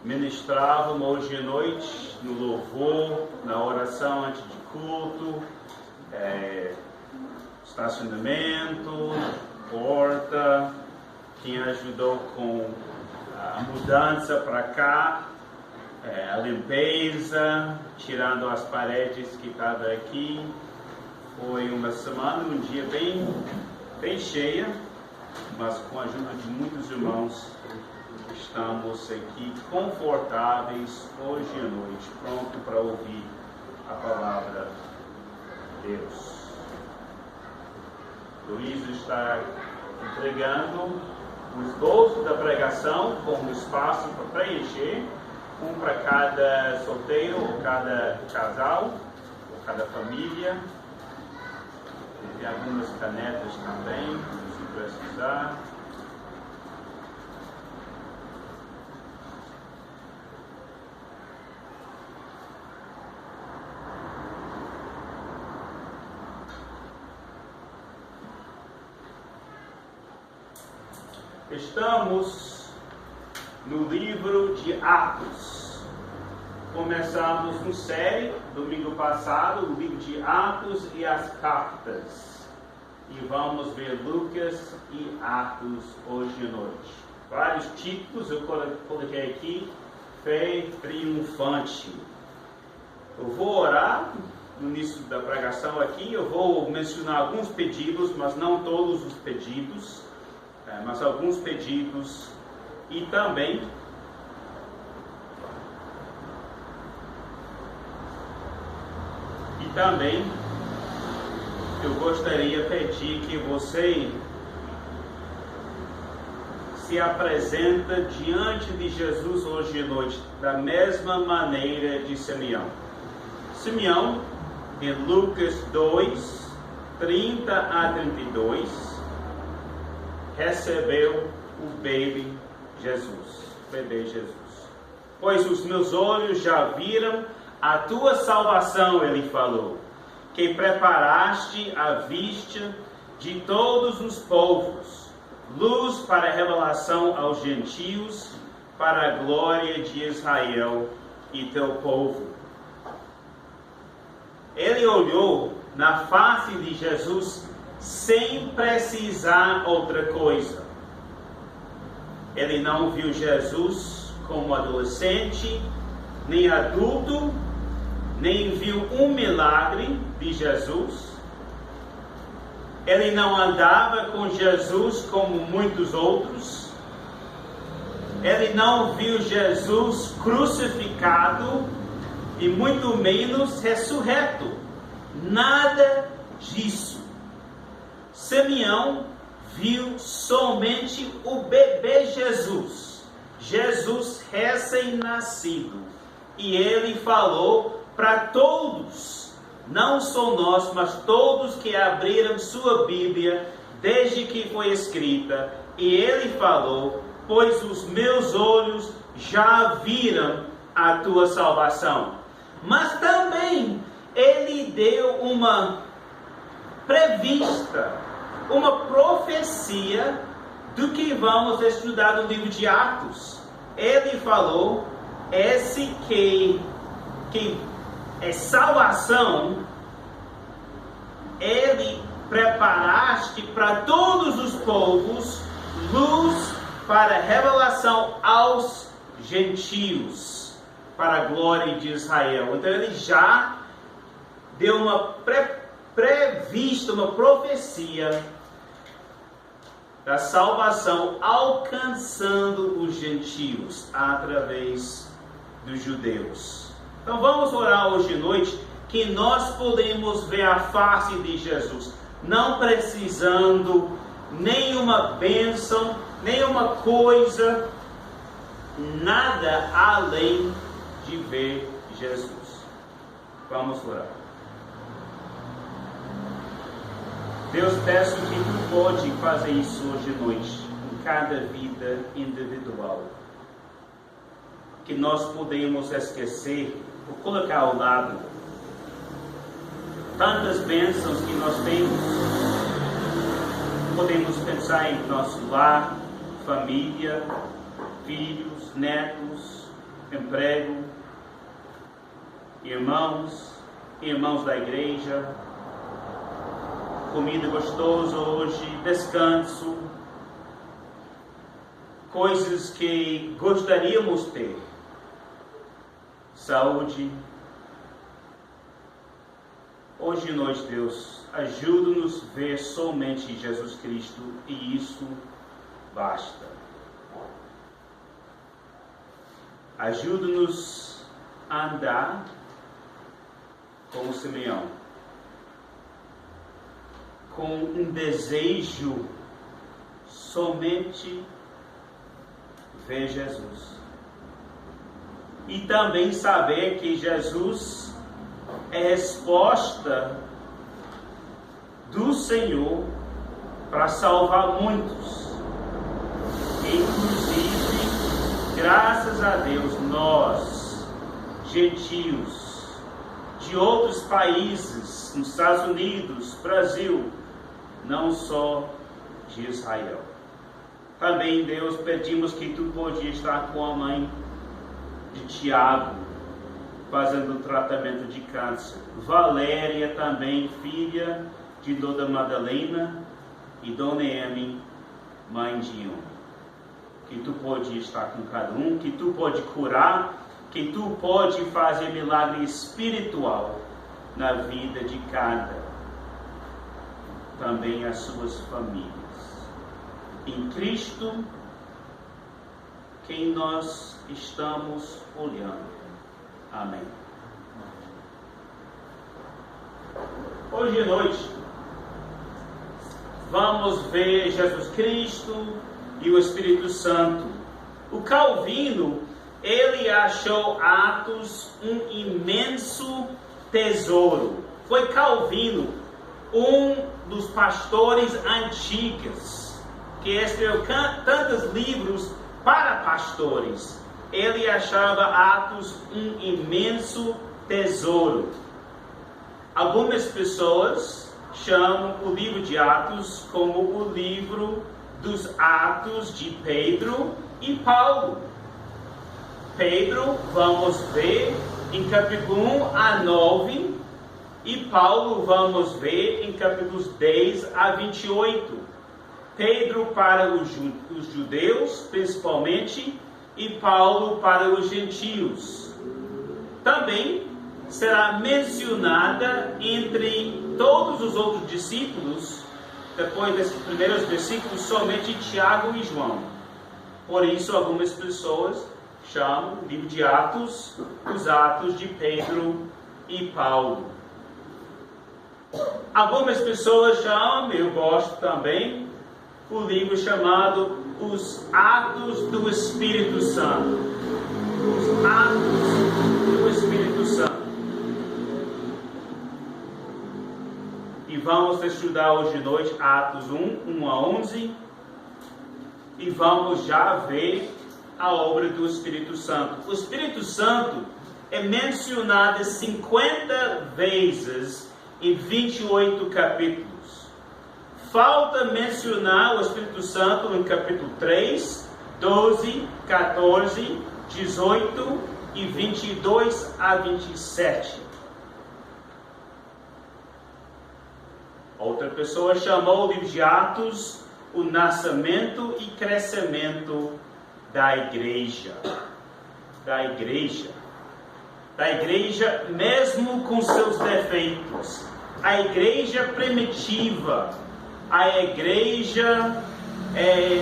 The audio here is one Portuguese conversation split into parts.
ministravam hoje à noite no louvor, na oração antes de culto, estacionamento, porta, quem ajudou com a mudança para cá, a limpeza, tirando as paredes que estavam aqui. Foi uma semana, um dia bem cheia, mas com a ajuda de muitos irmãos, estamos aqui confortáveis hoje à noite, pronto para ouvir a palavra de Deus. Luiz está entregando o esboço da pregação com um espaço para preencher, um para cada solteiro, ou cada casal, ou cada família. Tem algumas canetas também, se precisar. Estamos no livro de Atos. Começamos uma série domingo passado, o livro de Atos e as cartas. E vamos ver Lucas e Atos hoje à noite. Vários títulos eu coloquei aqui. Fé triunfante. Eu vou orar no início da pregação aqui. Eu vou mencionar alguns pedidos, mas não todos os pedidos. Mas alguns pedidos, e também eu gostaria de pedir que você se apresenta diante de Jesus hoje à noite da mesma maneira de Simeão. Simeão, em Lucas 2, 30 a 32, recebeu o bebê Jesus. Pois os meus olhos já viram a tua salvação, ele falou, que preparaste à vista de todos os povos, luz para a revelação aos gentios, para a glória de Israel e teu povo. Ele olhou na face de Jesus sem precisar outra coisa. Ele não viu Jesus como adolescente, nem adulto, nem viu um milagre de Jesus. Ele não andava com Jesus como muitos outros. Ele não viu Jesus crucificado e muito menos ressurreto. Nada disso. Simeão viu somente o bebê Jesus, Jesus recém-nascido, e ele falou para todos, não só nós, mas todos que abriram sua Bíblia desde que foi escrita, e ele falou, pois os meus olhos já viram a tua salvação. Mas também ele deu uma prevista, uma profecia do que vamos estudar no livro de Atos. Ele falou, esse que é salvação, ele preparaste para todos os povos, luz para revelação aos gentios, para a glória de Israel. Então ele já deu uma prevista, uma profecia da salvação alcançando os gentios através dos judeus. Então vamos orar hoje à noite que nós podemos ver a face de Jesus, não precisando nenhuma bênção, nenhuma coisa, nada além de ver Jesus. Vamos orar. Deus, peço que Tu pode fazer isso hoje à noite, em cada vida individual. Que nós podemos esquecer, ou colocar ao lado, tantas bênçãos que nós temos. Podemos pensar em nosso lar, família, filhos, netos, emprego, irmãos da igreja, comida gostosa hoje, descanso, coisas que gostaríamos ter, saúde. Hoje de noite, Deus, ajuda-nos a ver somente Jesus Cristo e isso basta. Ajuda-nos a andar como Simeão, com um desejo somente ver Jesus. E também saber que Jesus é a resposta do Senhor para salvar muitos. Inclusive, graças a Deus, nós, gentios, de outros países, nos Estados Unidos, Brasil, não só de Israel. Também, Deus, pedimos que Tu podia estar com a mãe de Tiago, fazendo tratamento de câncer. Valéria também, filha de Dona Madalena e Dona Emi, mãe de um. Que Tu pode estar com cada um, que Tu pode curar, que Tu pode fazer milagre espiritual na vida de cada, também as suas famílias. Em Cristo, quem nós estamos olhando. Amém. Hoje à noite, vamos ver Jesus Cristo e o Espírito Santo. O Calvino, ele achou Atos um imenso tesouro. Foi Calvino, um dos pastores antigos, que escreveu tantos livros para pastores. Ele achava Atos um imenso tesouro. Algumas pessoas chamam o livro de Atos como o livro dos Atos de Pedro e Paulo. Pedro, vamos ver em capítulo 1 a 9, e Paulo vamos ver em capítulos 10 a 28. Pedro para os judeus, principalmente, e Paulo para os gentios. Também será mencionada entre todos os outros discípulos, depois desses primeiros versículos, somente Tiago e João. Por isso, algumas pessoas chamam o livro de Atos os Atos de Pedro e Paulo. Algumas pessoas chamam, eu gosto também, o livro chamado Os Atos do Espírito Santo. Os Atos do Espírito Santo. E vamos estudar hoje de noite Atos 1 a 11. E vamos já ver a obra do Espírito Santo. O Espírito Santo é mencionado 50 vezes em 28 capítulos. Falta mencionar o Espírito Santo em capítulo 3, 12, 14, 18 e 22 a 27. Outra pessoa chamou o livro de Atos o nascimento e crescimento da igreja. Da igreja. Da igreja mesmo com seus defeitos. A igreja primitiva. A igreja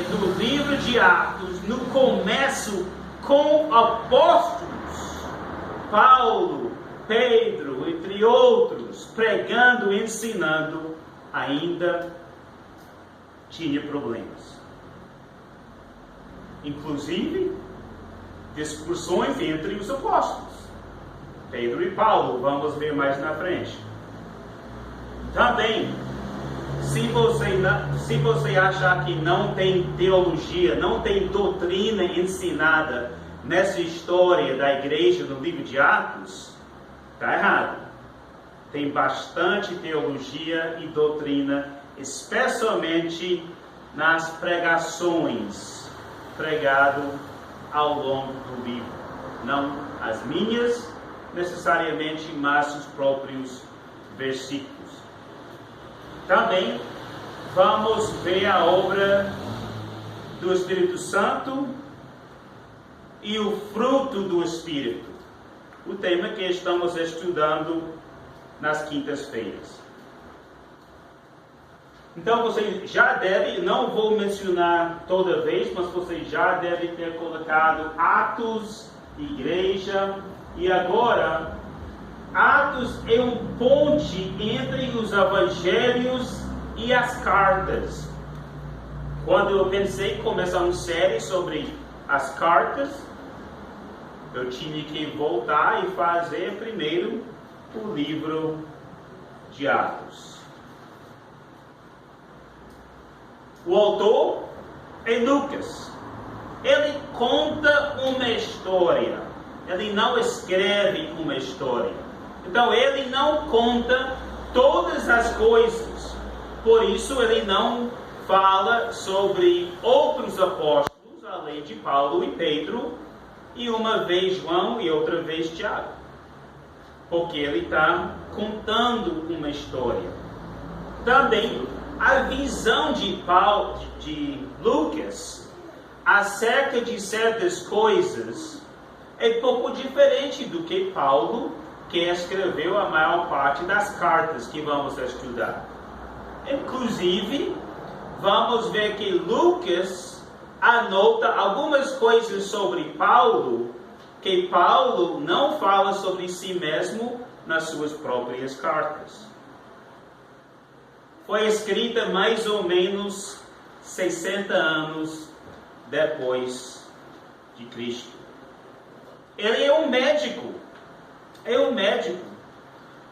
do livro de Atos, no começo, com apóstolos, Paulo, Pedro, entre outros, pregando e ensinando, ainda tinha problemas. Inclusive, discussões entre os apóstolos, Pedro e Paulo, vamos ver mais na frente. Também, se você achar que não tem teologia, não tem doutrina ensinada nessa história da igreja no livro de Atos, está errado. Tem bastante teologia e doutrina, especialmente nas pregações pregado ao longo do livro. não as minhas necessariamente, mas os próprios versículos. Também vamos ver a obra do Espírito Santo e o fruto do Espírito, o tema que estamos estudando nas quintas-feiras. Então você já deve, não vou mencionar toda vez, mas você já deve ter colocado Atos, Igreja, e agora Atos é um ponte entre os evangelhos e as cartas. Quando eu pensei em começar uma série sobre as cartas, eu tinha que voltar e fazer primeiro o livro de Atos. O autor é Lucas. Ele conta uma história. Ele não escreve uma história. Então ele não conta todas as coisas. Por isso ele não fala sobre outros apóstolos, além de Paulo e Pedro, e uma vez João e outra vez Tiago. Porque ele está contando uma história. Também a visão de Lucas acerca de certas coisas é pouco diferente do que Paulo, que escreveu a maior parte das cartas que vamos estudar. Inclusive, vamos ver que Lucas anota algumas coisas sobre Paulo, que Paulo não fala sobre si mesmo nas suas próprias cartas. Foi escrita mais ou menos 60 anos depois de Cristo. Ele é um médico.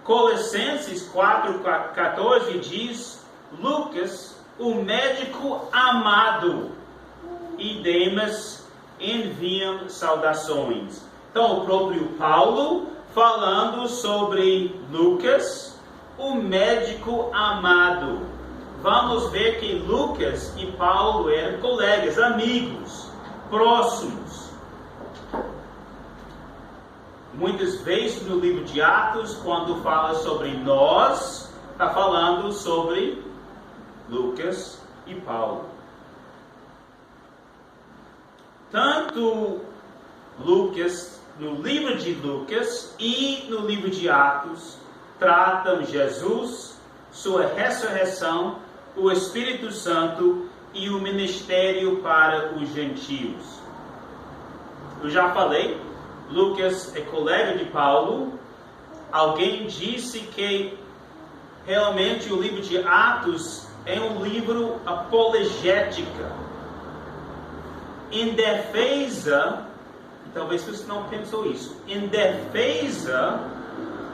Colossenses 4,14 diz: Lucas, o médico amado, e Demas enviam saudações. Então, o próprio Paulo falando sobre Lucas, o médico amado. Vamos ver que Lucas e Paulo eram colegas, amigos, próximos. Muitas vezes no livro de Atos, quando fala sobre nós, está falando sobre Lucas e Paulo. Tanto Lucas, no livro de Lucas e no livro de Atos, tratam Jesus, sua ressurreição, o Espírito Santo e o ministério para os gentios. Eu já falei, Lucas é colega de Paulo. Alguém disse que realmente o livro de Atos é um livro apologética, em defesa, talvez você não pensou isso, em defesa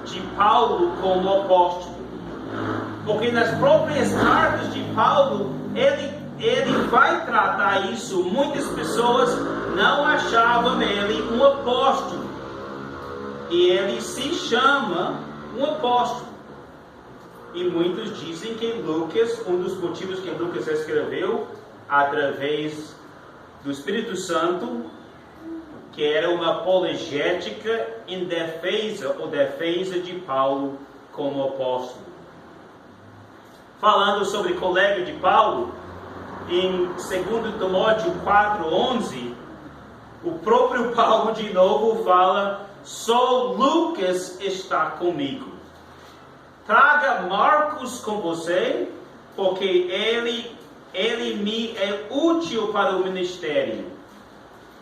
de Paulo como apóstolo. Porque nas próprias cartas de Paulo, ele vai tratar isso. Muitas pessoas não achavam ele um apóstolo. E ele se chama um apóstolo. E muitos dizem que Lucas, um dos motivos que Lucas escreveu, através do Espírito Santo, que era uma apologética em defesa de Paulo como apóstolo. Falando sobre colega de Paulo, em 2 Timóteo 4,11, o próprio Paulo de novo fala: só Lucas está comigo. Traga Marcos com você, porque ele me é útil para o ministério.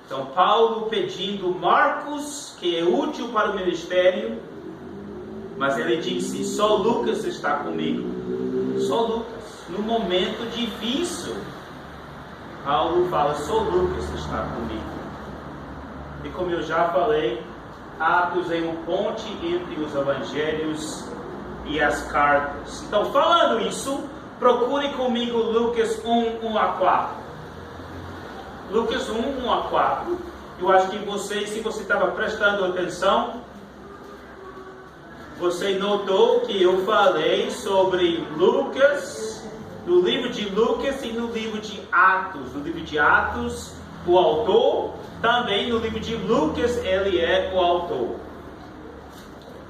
Então Paulo pedindo Marcos, que é útil para o ministério, mas ele disse: só Lucas está comigo. Só Lucas. No momento difícil, Paulo fala: só Lucas está comigo. E como eu já falei, Atos é um ponte entre os evangelhos e as cartas. Então, falando isso, procure comigo Lucas 1, 1 a 4. Lucas 1, 1 a 4. Eu acho que você, se você estava prestando atenção, você notou que eu falei sobre Lucas, no livro de Lucas e no livro de Atos. No livro de Atos, o autor, também no livro de Lucas ele é o autor.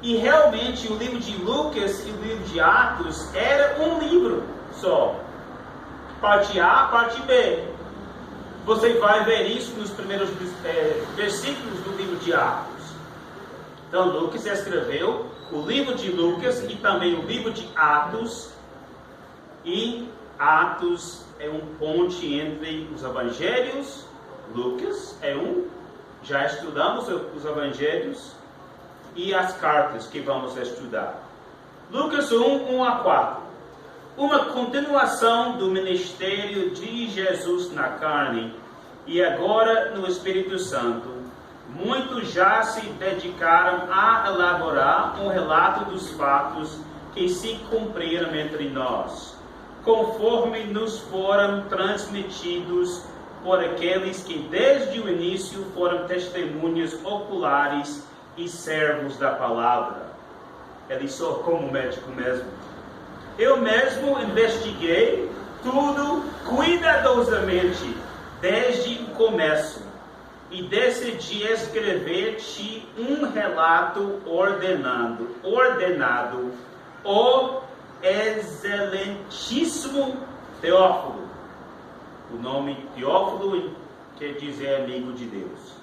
E realmente o livro de Lucas e o livro de Atos era um livro só. Parte A, parte B. Você vai ver isso nos primeiros versículos do livro de Atos. Então Lucas escreveu o livro de Lucas e também o livro de Atos. E Atos é um ponte entre os evangelhos. Lucas é um. Já estudamos os evangelhos. E as cartas que vamos estudar. Lucas 1, 1 a 4. Uma continuação do ministério de Jesus na carne e agora no Espírito Santo. Muitos já se dedicaram a elaborar um relato dos fatos que se cumpriram entre nós, conforme nos foram transmitidos por aqueles que desde o início foram testemunhas oculares e servos da palavra. Ele só como médico mesmo. Eu mesmo investiguei tudo cuidadosamente desde o começo e decidi escrever-te um relato ordenado, o excelentíssimo Teófilo. O nome Teófilo quer dizer amigo de Deus.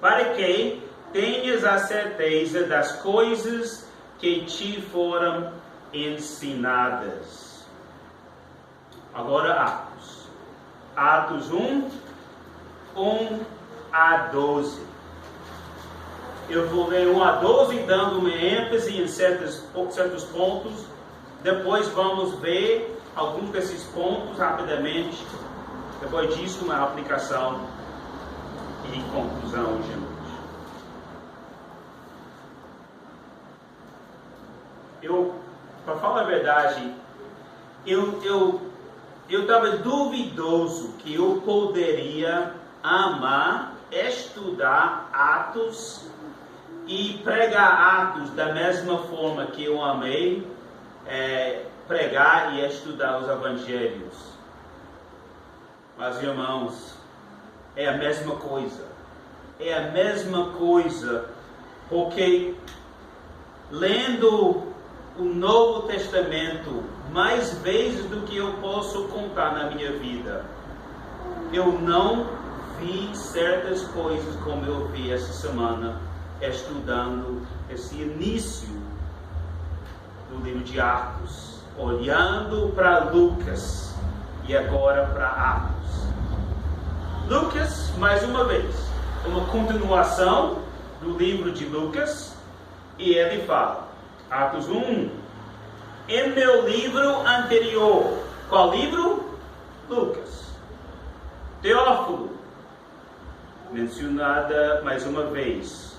Para que tenhas a certeza das coisas que te foram ensinadas. Agora Atos. Atos 1, 1 a 12. Eu vou ler 1 a 12 dando uma ênfase em certos pontos. Depois vamos ver alguns desses pontos rapidamente. Depois disso, uma aplicação e conclusão hoje à noite. Para falar a verdade, eu estava duvidoso que eu poderia amar, estudar Atos e pregar Atos da mesma forma que eu amei pregar e estudar os evangelhos. Mas, irmãos, é a mesma coisa. É a mesma coisa, porque lendo o Novo Testamento mais vezes do que eu posso contar na minha vida, eu não vi certas coisas como eu vi essa semana estudando esse início do livro de Atos, olhando para Lucas e agora para Atos. Lucas, mais uma vez, uma continuação do livro de Lucas, e ele fala, Atos 1, em meu livro anterior. Qual livro? Lucas. Teófilo, mencionada mais uma vez.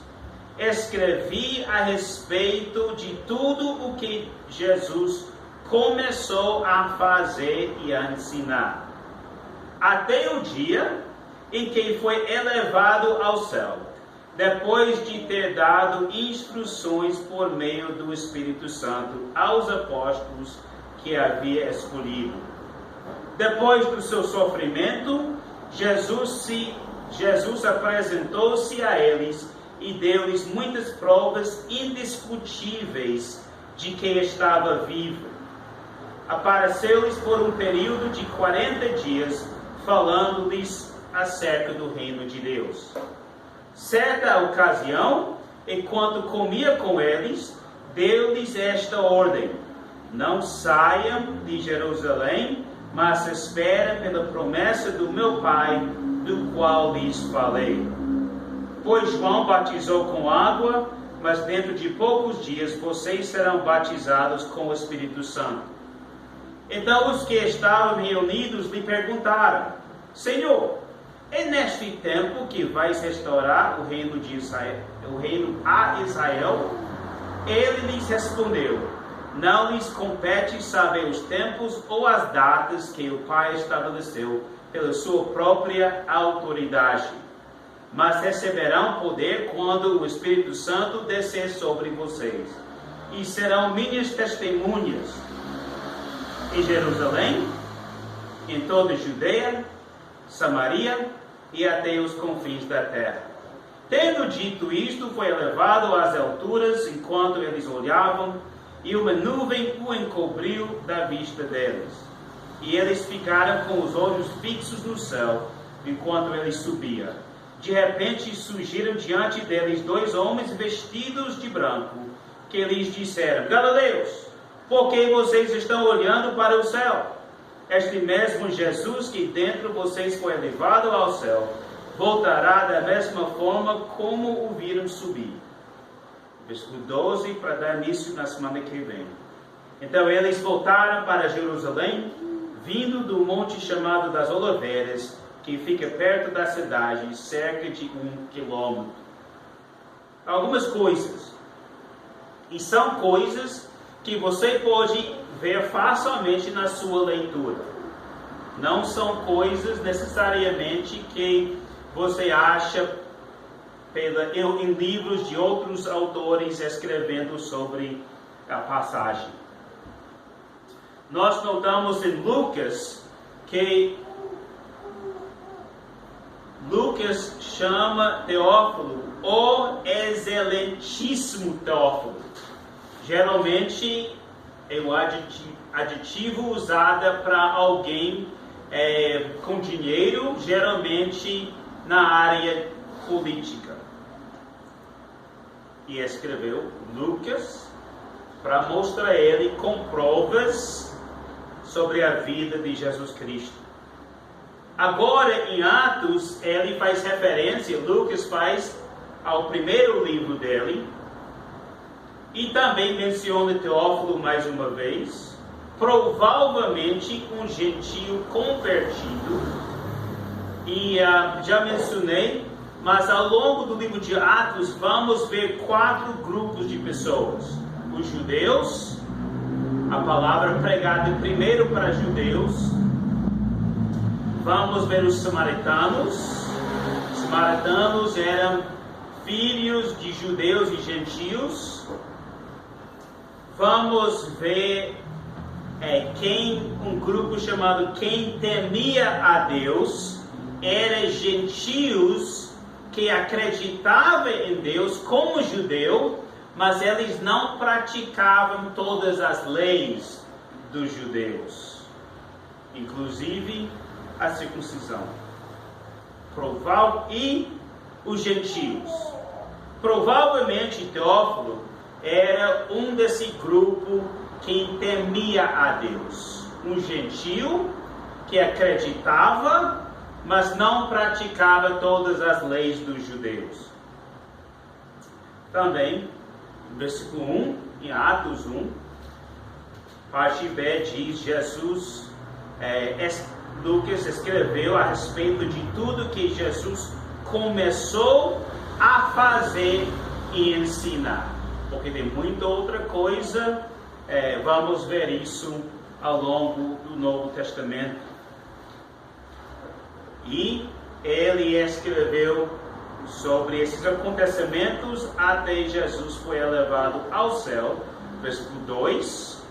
Escrevi a respeito de tudo o que Jesus começou a fazer e a ensinar, até o dia em que foi elevado ao céu, depois de ter dado instruções por meio do Espírito Santo aos apóstolos que havia escolhido. Depois do seu sofrimento, Jesus apresentou-se a eles e deu-lhes muitas provas indiscutíveis de que estava vivo. Apareceu-lhes por um período de 40 dias, falando-lhes acerca do reino de Deus. Certa ocasião, enquanto comia com eles, deu-lhes esta ordem: não saiam de Jerusalém, mas esperem pela promessa do meu Pai, do qual lhes falei. Pois João batizou com água, mas dentro de poucos dias vocês serão batizados com o Espírito Santo. Então os que estavam reunidos lhe perguntaram: Senhor, é neste tempo que vais restaurar o reino de Israel, o reino a Israel? Ele lhes respondeu: não lhes compete saber os tempos ou as datas que o Pai estabeleceu pela sua própria autoridade, mas receberão poder quando o Espírito Santo descer sobre vocês, e serão minhas testemunhas em Jerusalém, em toda a Judeia, Samaria e até os confins da terra. Tendo dito isto, foi elevado às alturas enquanto eles olhavam, e uma nuvem o encobriu da vista deles. E eles ficaram com os olhos fixos no céu, enquanto ele subia. De repente surgiram diante deles 2 homens vestidos de branco, que lhes disseram: Galileus, por que vocês estão olhando para o céu? Este mesmo Jesus que dentro vocês foi elevado ao céu, voltará da mesma forma como o viram subir. Versículo 12, para dar início na semana que vem. Então eles voltaram para Jerusalém, vindo do monte chamado das Oliveiras, que fica perto da cidade, cerca de 1 quilômetro. Algumas coisas. E são coisas que você pode ver facilmente na sua leitura. Não são coisas necessariamente que você acha em livros de outros autores escrevendo sobre a passagem. Nós notamos em Lucas que Lucas chama Teófilo o excelentíssimo Teófilo. Geralmente é um adjetivo usado para alguém com dinheiro, geralmente na área política. E escreveu Lucas para mostrar ele com provas sobre a vida de Jesus Cristo. Agora, em Atos, ele faz referência, Lucas faz ao primeiro livro dele, e também menciona Teófilo mais uma vez, provavelmente um gentio convertido. E já mencionei, mas ao longo do livro de Atos, vamos ver 4 grupos de pessoas. Os judeus, a palavra pregada primeiro para judeus. Vamos ver os samaritanos. Os samaritanos eram filhos de judeus e gentios. Vamos ver um grupo chamado quem temia a Deus. Eram gentios que acreditavam em Deus como judeu, mas eles não praticavam todas as leis dos judeus, inclusive a circuncisão. E os gentios. Provavelmente Teófilo era um desse grupo que temia a Deus. Um gentio que acreditava, mas não praticava todas as leis dos judeus. Também, no versículo 1, em Atos 1, parte B diz, Lucas escreveu a respeito de tudo que Jesus começou a fazer e ensinar. Porque tem muita outra coisa, vamos ver isso ao longo do Novo Testamento. E ele escreveu sobre esses acontecimentos até Jesus foi elevado ao céu. Versículo 2.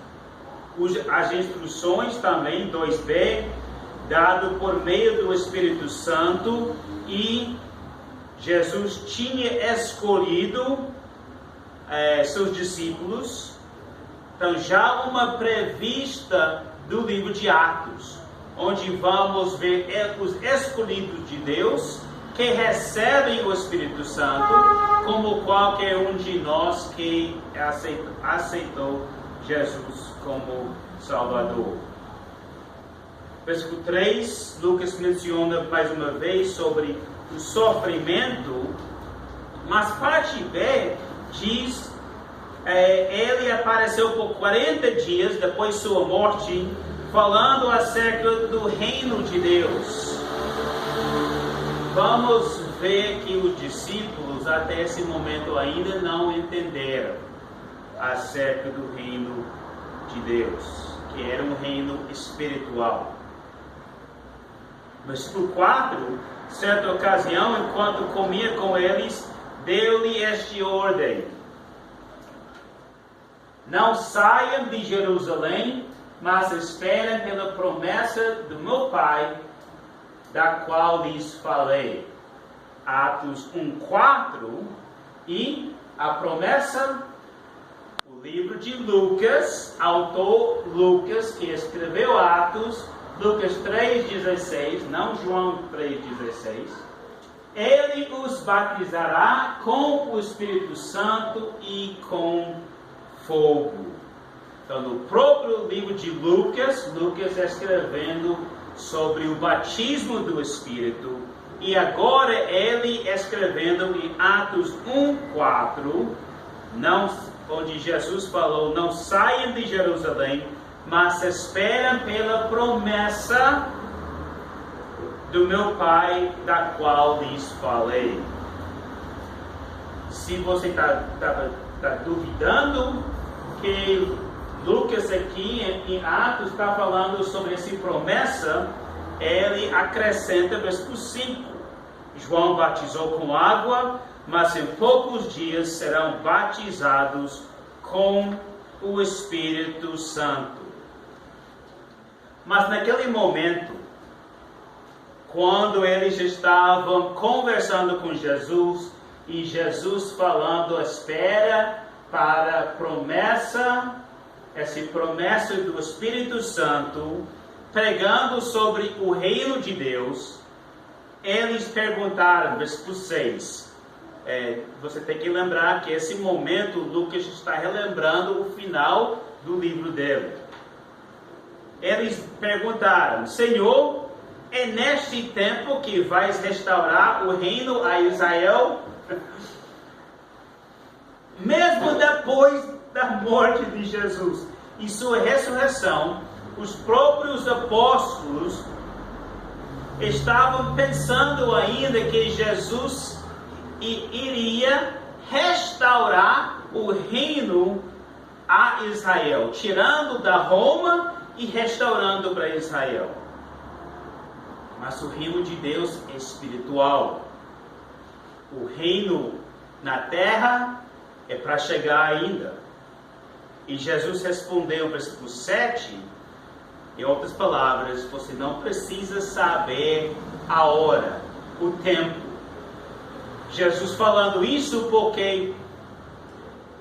As instruções também, 2b, dado por meio do Espírito Santo, e Jesus tinha escolhido seus discípulos. Então já uma prevista do livro de Atos, onde vamos ver os escolhidos de Deus que recebem o Espírito Santo, como qualquer um de nós que aceitou Jesus como Salvador. Versículo 3, Lucas menciona mais uma vez sobre o sofrimento, mas parte B diz, ele apareceu por 40 dias depois de sua morte, falando acerca do reino de Deus. Vamos ver que os discípulos até esse momento ainda não entenderam acerca do reino de Deus, que era um reino espiritual. Versículo 4, certa ocasião, enquanto comia com eles, deu-lhe esta ordem: não saiam de Jerusalém, mas esperem pela promessa do meu Pai, da qual lhes falei. Atos 1:4 e a promessa, o livro de Lucas, autor Lucas, que escreveu Atos, Lucas 3:16, não João 3:16. Ele os batizará com o Espírito Santo e com fogo. Então, no próprio livro de Lucas, Lucas escrevendo sobre o batismo do Espírito. E agora ele escrevendo em Atos 1:4, onde Jesus falou, não saiam de Jerusalém, mas esperam pela promessa do meu Pai, da qual lhes falei. Se você está duvidando que Lucas aqui em Atos está falando sobre essa promessa, ele acrescenta versículo 5. João batizou com água, mas em poucos dias serão batizados com o Espírito Santo. Mas naquele momento, quando eles estavam conversando com Jesus, e Jesus falando, espera para a promessa, essa promessa do Espírito Santo, pregando sobre o reino de Deus, eles perguntaram, versículo 6, você tem que lembrar que esse momento Lucas está relembrando o final do livro dele. Eles perguntaram, Senhor, é neste tempo que vais restaurar o reino a Israel? Mesmo depois da morte de Jesus e sua ressurreição, os próprios apóstolos estavam pensando ainda que Jesus iria restaurar o reino a Israel, tirando da Roma e restaurando para Israel. Mas o reino de Deus é espiritual. O reino na terra é para chegar ainda. E Jesus respondeu, versículo 7, em outras palavras, você não precisa saber a hora, o tempo. Jesus falando isso porque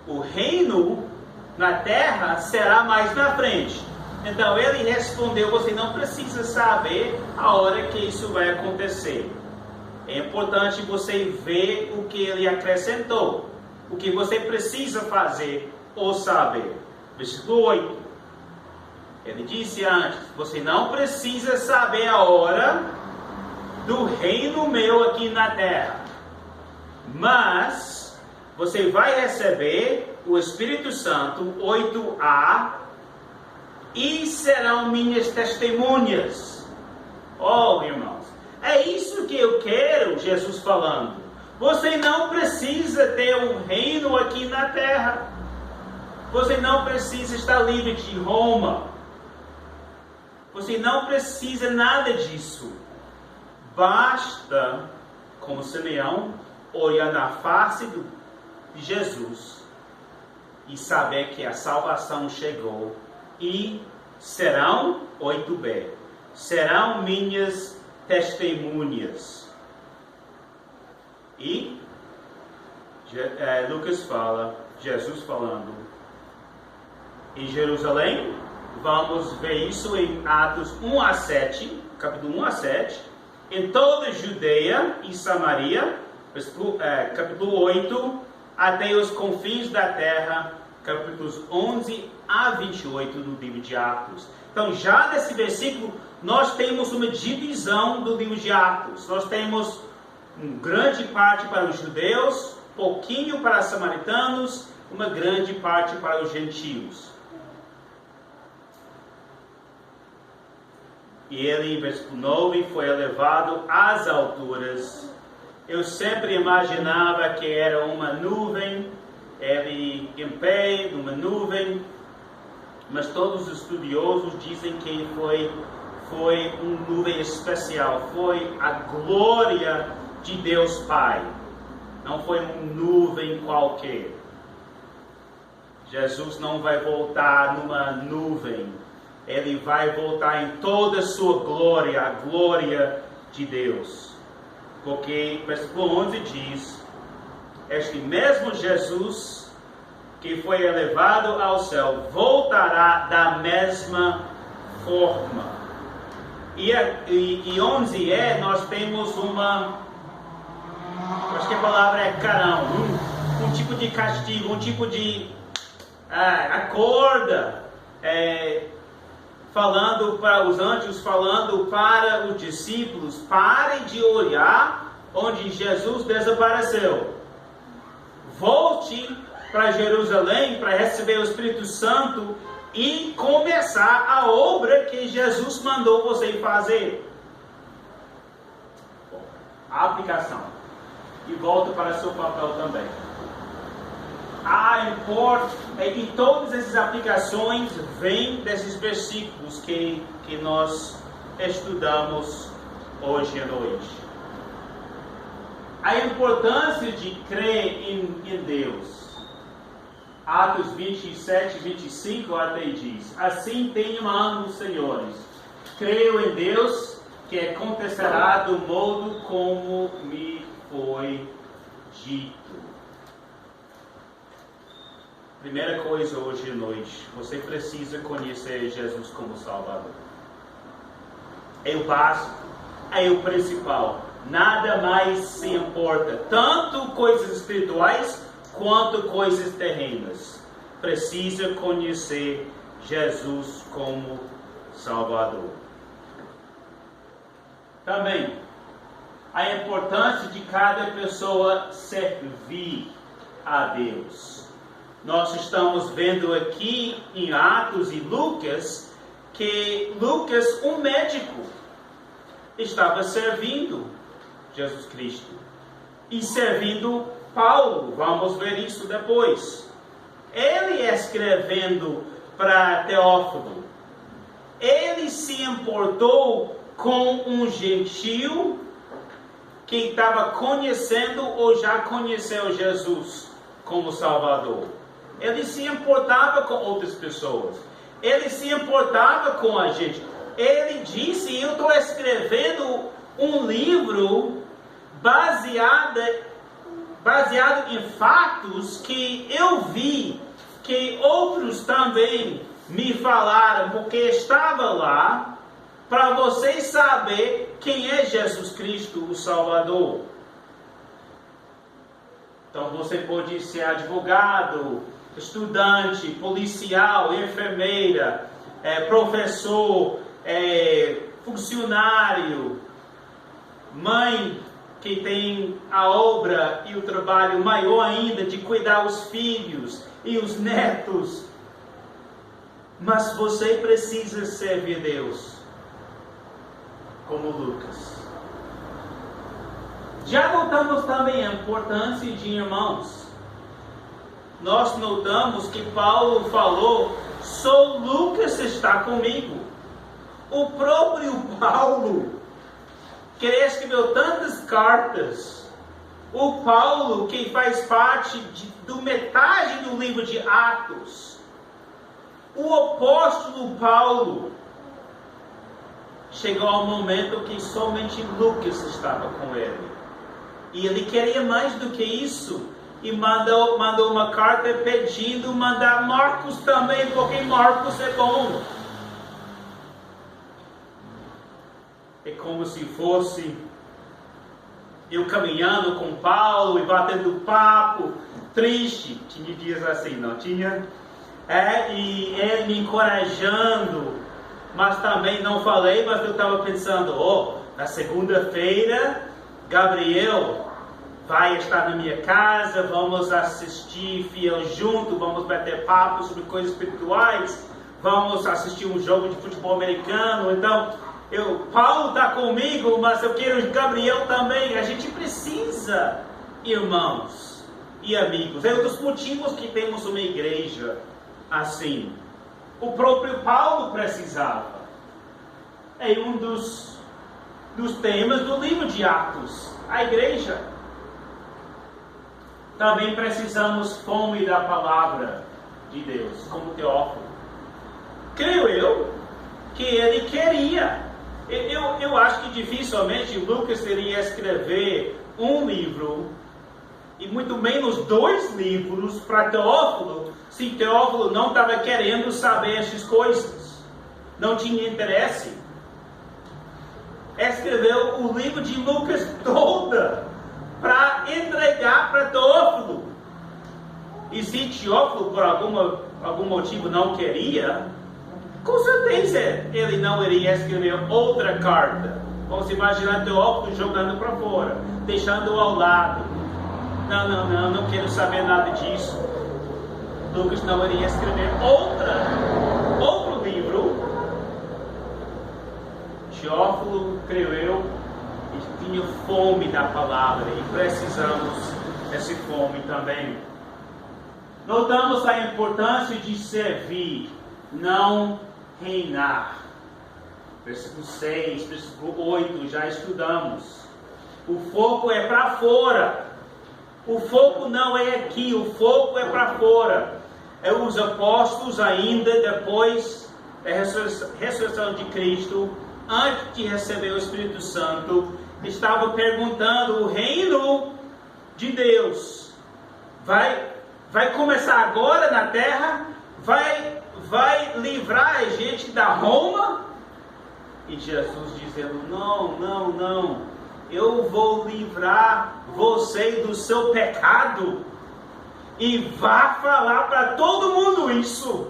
o reino na terra será mais na frente. Então ele respondeu, você não precisa saber a hora que isso vai acontecer. É importante você ver o que ele acrescentou, o que você precisa fazer ou saber. Versículo 8. Ele disse antes, você não precisa saber a hora do reino meu aqui na terra, mas você vai receber o Espírito Santo, 8a, e serão minhas testemunhas. Oh, irmãos, é isso que eu quero, Jesus falando. Você não precisa ter um reino aqui na terra. Você não precisa estar livre de Roma. Você não precisa nada disso. Basta, como Simeão, olhar na face de Jesus e saber que a salvação chegou. E serão, 8b, serão minhas testemunhas. E Lucas fala, Jesus falando, em Jerusalém, vamos ver isso em Atos 1-7, capítulo 1-7, em toda a Judeia e Samaria, capítulo 8, até os confins da terra, capítulos 11-28 do livro de Atos. Então, já nesse versículo, nós temos uma divisão do livro de Atos. Nós temos uma grande parte para os judeus, pouquinho para os samaritanos, uma grande parte para os gentios. E ele, em versículo 9, foi elevado às alturas. Eu sempre imaginava que era uma nuvem, ele em pé, numa nuvem, mas todos os estudiosos dizem que foi uma nuvem especial, foi a glória de Deus Pai, não foi uma nuvem qualquer. Jesus não vai voltar numa nuvem, ele vai voltar em toda a sua glória, a glória de Deus. Porque, versículo 11 diz, este mesmo Jesus que foi elevado ao céu voltará da mesma forma. E 11 nós temos acho que a palavra é carão, um tipo de castigo, um tipo de acorda, falando para os anjos, falando para os discípulos, parem de olhar onde Jesus desapareceu. Volte para Jerusalém para receber o Espírito Santo e começar a obra que Jesus mandou você fazer. A aplicação. E volta para seu papel também. E todas essas aplicações vêm desses versículos que nós estudamos hoje à noite. A importância de crer em Deus. Atos 27, 25 até diz, assim tenham ânimo, senhores. Creio em Deus, que acontecerá do modo como me foi dito. Primeira coisa hoje à noite, você precisa conhecer Jesus como Salvador. É o básico, é o principal. Nada mais se importa, tanto coisas espirituais quanto coisas terrenas. Precisa conhecer Jesus como Salvador. Também, a importância de cada pessoa servir a Deus. Nós estamos vendo aqui em Atos e Lucas, que Lucas, um médico, estava servindo Jesus Cristo. E servindo Paulo, vamos ver isso depois. Ele escrevendo para Teófilo, ele se importou com um gentio que estava conhecendo ou já conheceu Jesus como Salvador. Ele se importava com outras pessoas. Ele se importava com a gente. Ele disse, eu estou escrevendo um livro baseado em fatos que eu vi, que outros também me falaram, porque estava lá, para vocês saberem quem é Jesus Cristo, o Salvador. Então você pode ser advogado, estudante, policial, enfermeira, professor, funcionário, mãe que tem a obra e o trabalho maior ainda de cuidar os filhos e os netos. Mas você precisa servir Deus, como Lucas. Já notamos também a importância de irmãos. Nós notamos que Paulo falou, só Lucas está comigo. O próprio Paulo, que escreveu tantas cartas, o Paulo que faz parte do metade do livro de Atos, o apóstolo Paulo, chegou ao momento que somente Lucas estava com ele. E ele queria mais do que isso. E mandou uma carta pedindo mandar Marcos também, porque Marcos é bom. É como se fosse eu caminhando com Paulo e batendo papo, triste. Tinha dias assim, não tinha? E ele me encorajando. Mas também não falei, mas eu estava pensando, na segunda-feira, Gabriel vai estar na minha casa, vamos assistir Fiel junto, vamos bater papo sobre coisas espirituais, vamos assistir um jogo de futebol americano. Então, Paulo está comigo, mas eu quero Gabriel também. A gente precisa, irmãos e amigos. É um dos motivos que temos uma igreja assim. O próprio Paulo precisava. É um dos temas do livro de Atos. A igreja. Também precisamos fome da palavra de Deus, como Teófilo. Creio eu que ele queria Eu acho que dificilmente Lucas iria escrever um livro, e muito menos 2 livros, para Teófilo, se Teófilo não estava querendo saber essas coisas, não tinha interesse. Escreveu o livro de Lucas toda para entregar para Teófilo. E se Teófilo, por algum motivo, não queria, com certeza ele não iria escrever outra carta. Vamos imaginar Teófilo jogando para fora, deixando ao lado. Não quero saber nada disso. Lucas não iria escrever outro livro. Teófilo, creio eu, tinha fome da palavra e precisamos dessa fome também. Notamos a importância de servir, não reinar. Versículo 6, versículo 8, já estudamos. O foco é para fora. O foco não é aqui, o foco é para fora. Os apóstolos ainda depois da ressurreição de Cristo, antes de receber o Espírito Santo, estavam perguntando: o reino de Deus vai começar agora na terra? Vai livrar a gente da Roma? E Jesus dizendo: não. Eu vou livrar você do seu pecado. E vá falar para todo mundo isso.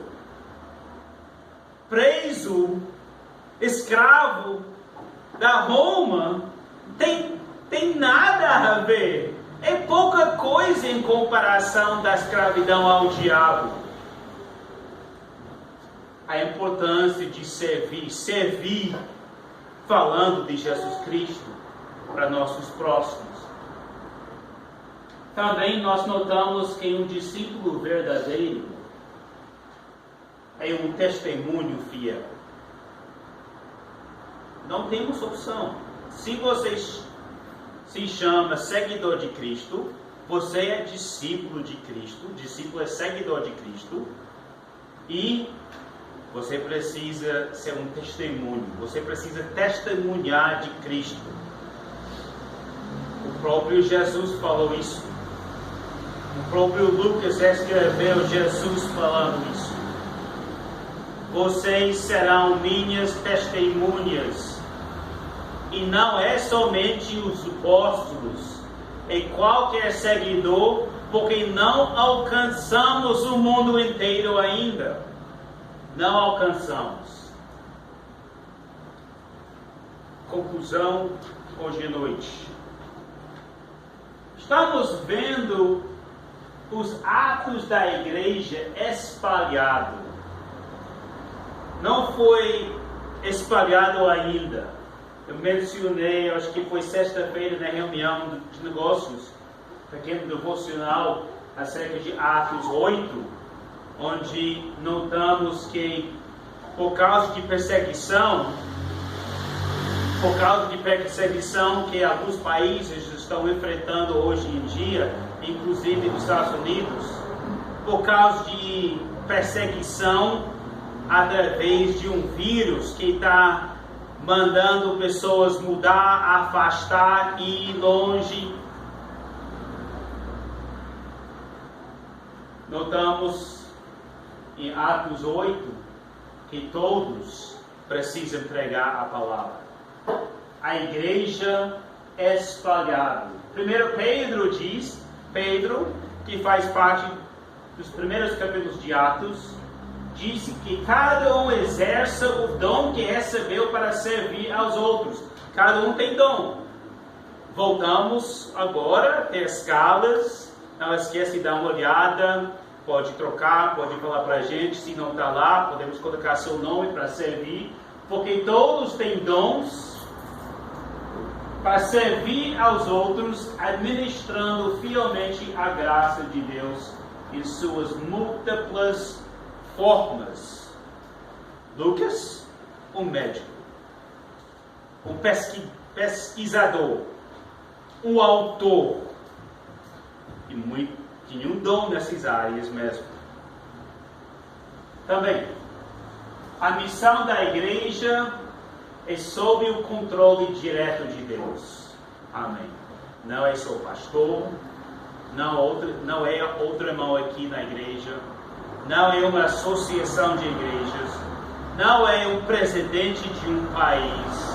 Preso, escravo da Roma, tem nada a ver. É pouca coisa em comparação da escravidão ao diabo. A importância de servir falando de Jesus Cristo para nossos próximos. Também nós notamos que um discípulo verdadeiro é um testemunho fiel. Não temos opção. Se você se chama seguidor de Cristo, você é discípulo de Cristo, discípulo é seguidor de Cristo, e você precisa ser um testemunho, você precisa testemunhar de Cristo. O próprio Jesus falou isso. O próprio Lucas escreveu Jesus falando isso. Vocês serão minhas testemunhas. E não é somente os apóstolos, é qualquer seguidor, porque não alcançamos o mundo inteiro ainda. Não alcançamos. Conclusão hoje à noite. Estamos vendo os atos da igreja espalhados. Não foi espalhado ainda. Eu mencionei, acho que foi sexta-feira na reunião de negócios, pequeno devocional acerca de Atos 8, onde notamos que por causa de perseguição que alguns países estão enfrentando hoje em dia, inclusive nos Estados Unidos, por causa de perseguição através de um vírus que está mandando pessoas mudar, afastar e ir longe. Notamos em Atos 8 que todos precisam pregar a palavra. A igreja espalhada. Primeiro Pedro diz, Pedro, que faz parte dos primeiros capítulos de Atos, disse que cada um exerça o dom que recebeu para servir aos outros. Cada um tem dom. Voltamos agora a ter escalas. Não esquece de dar uma olhada. Pode trocar, pode falar para a gente. Se não está lá, podemos colocar seu nome para servir. Porque todos têm dons para servir aos outros, administrando fielmente a graça de Deus em suas múltiplas formas. Lucas, um médico, um pesquisador, um autor, e tinha um dom nessas áreas mesmo. Também, a missão da igreja é sob o controle direto de Deus. Amém. Não é só pastor, não é outro irmão aqui na igreja, não é uma associação de igrejas, não é o presidente de um país.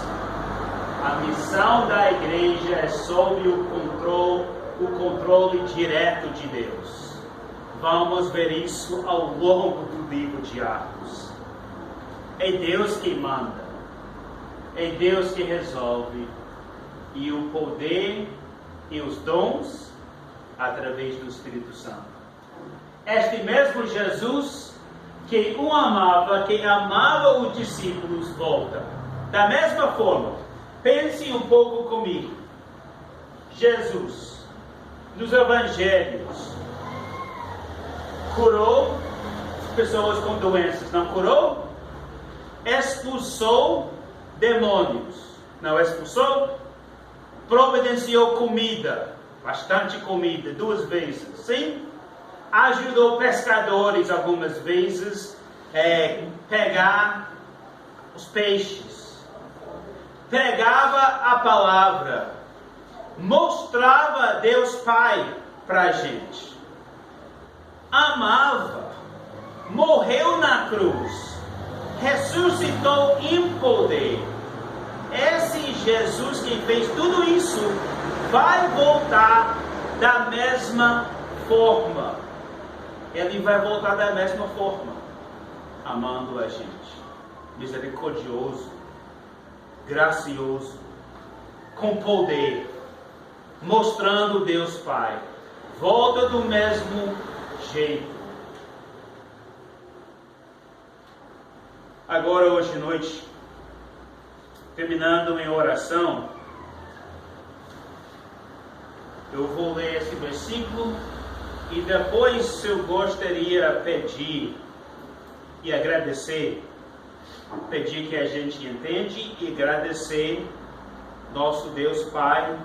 A missão da igreja é sob o controle direto de Deus. Vamos ver isso ao longo do livro de Atos. É Deus que manda, é Deus que resolve, e o poder e os dons através do Espírito Santo. Este mesmo Jesus que amava os discípulos, volta. Da mesma forma, pense um pouco comigo. Jesus, nos evangelhos, curou pessoas com doenças, não curou? Expulsou demônios, não expulsou? Providenciou comida, bastante comida, 2 vezes, sim? Ajudou pescadores algumas vezes pegar os peixes. Pregava a palavra, mostrava Deus Pai para a gente. Amava, morreu na cruz, ressuscitou em poder. Esse Jesus que fez tudo isso vai voltar da mesma forma. Ele vai voltar da mesma forma, amando a gente, misericordioso, gracioso, com poder, mostrando Deus Pai. Volta do mesmo jeito. Agora, hoje à noite, terminando em oração, eu vou ler esse versículo e depois eu gostaria de pedir e agradecer, pedir que a gente entende e agradecer nosso Deus Pai,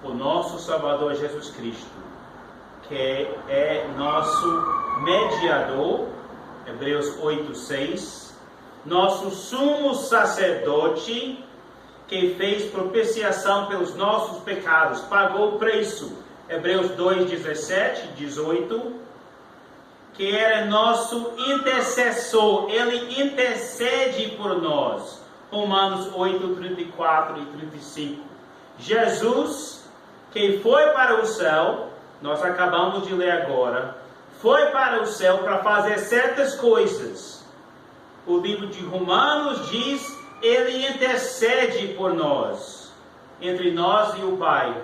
o nosso Salvador Jesus Cristo, que é nosso mediador, Hebreus 8:6, nosso sumo sacerdote, que fez propiciação pelos nossos pecados, pagou o preço, Hebreus 2:17-18, que era nosso intercessor, ele intercede por nós, Romanos 8:34 e 35. Jesus, que foi para o céu, nós acabamos de ler agora, foi para o céu para fazer certas coisas. O livro de Romanos diz, ele intercede por nós, entre nós e o Pai.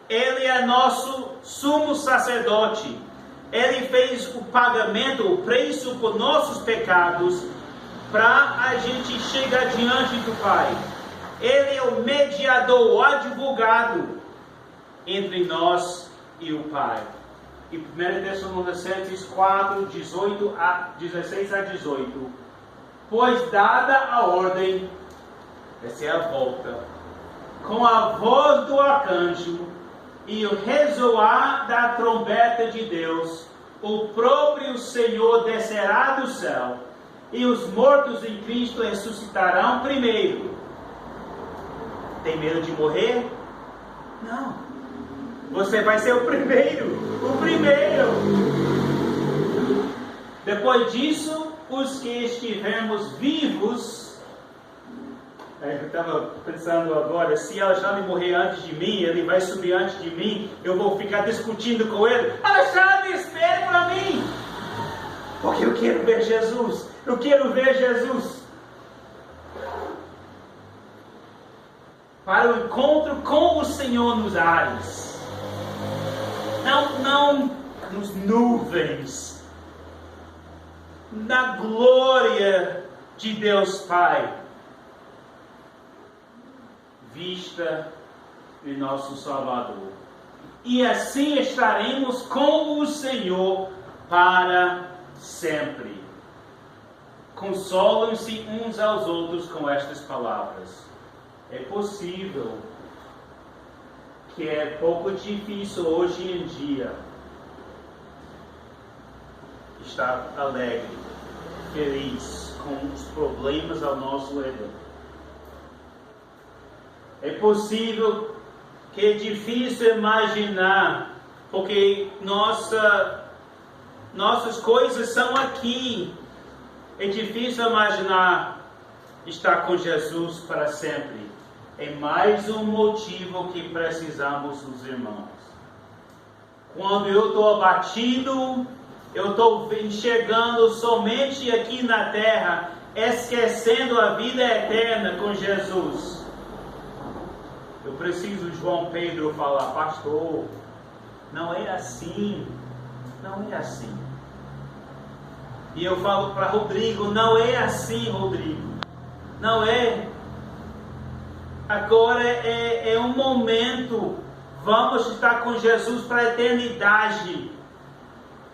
Ele é nosso sumo sacerdote. Ele fez o pagamento, o preço por nossos pecados, para a gente chegar diante do Pai. Ele é o mediador, o advogado entre nós e o Pai. E 1 Tessalonicenses 4:16-18. Pois dada a ordem, essa é a volta, com a voz do arcanjo e o ressoar da trombeta de Deus, o próprio Senhor descerá do céu, e os mortos em Cristo ressuscitarão primeiro. Tem medo de morrer? Não. Você vai ser o primeiro. O primeiro. Depois disso, os que estivermos vivos, eu estava pensando agora, se Alexandre morrer antes de mim, ele vai subir antes de mim, eu vou ficar discutindo com ele. Alexandre, espere para mim! Porque eu quero ver Jesus. Eu quero ver Jesus. Para o encontro com o Senhor nos ares. Não nos nuvens. Na glória de Deus Pai, vista de nosso Salvador. E assim estaremos com o Senhor para sempre. Consolem-se uns aos outros com estas palavras. É possível que é pouco difícil hoje em dia estar alegre, feliz com os problemas ao nosso redor. É possível que é difícil imaginar, porque nossas coisas são aqui. É difícil imaginar estar com Jesus para sempre. É mais um motivo que precisamos dos irmãos. Quando eu estou abatido, eu estou enxergando somente aqui na terra, esquecendo a vida eterna com Jesus. Eu preciso, João Pedro, falar: pastor, não é assim. Não é assim. E eu falo para Rodrigo: não é assim, Rodrigo. Não é. Agora é um momento. Vamos estar com Jesus para a eternidade,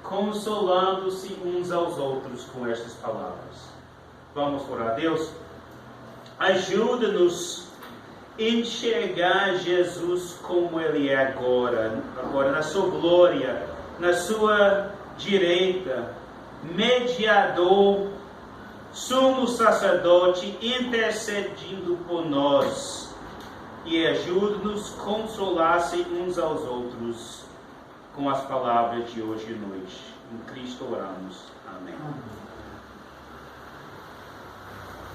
consolando-se uns aos outros com estas palavras. Vamos orar. Deus, ajuda-nos a enxergar Jesus como Ele é agora na sua glória, na sua direita, mediador, sumo sacerdote, intercedindo por nós. E ajude-nos a consolar-se uns aos outros com as palavras de hoje e noite. Em Cristo oramos. Amém.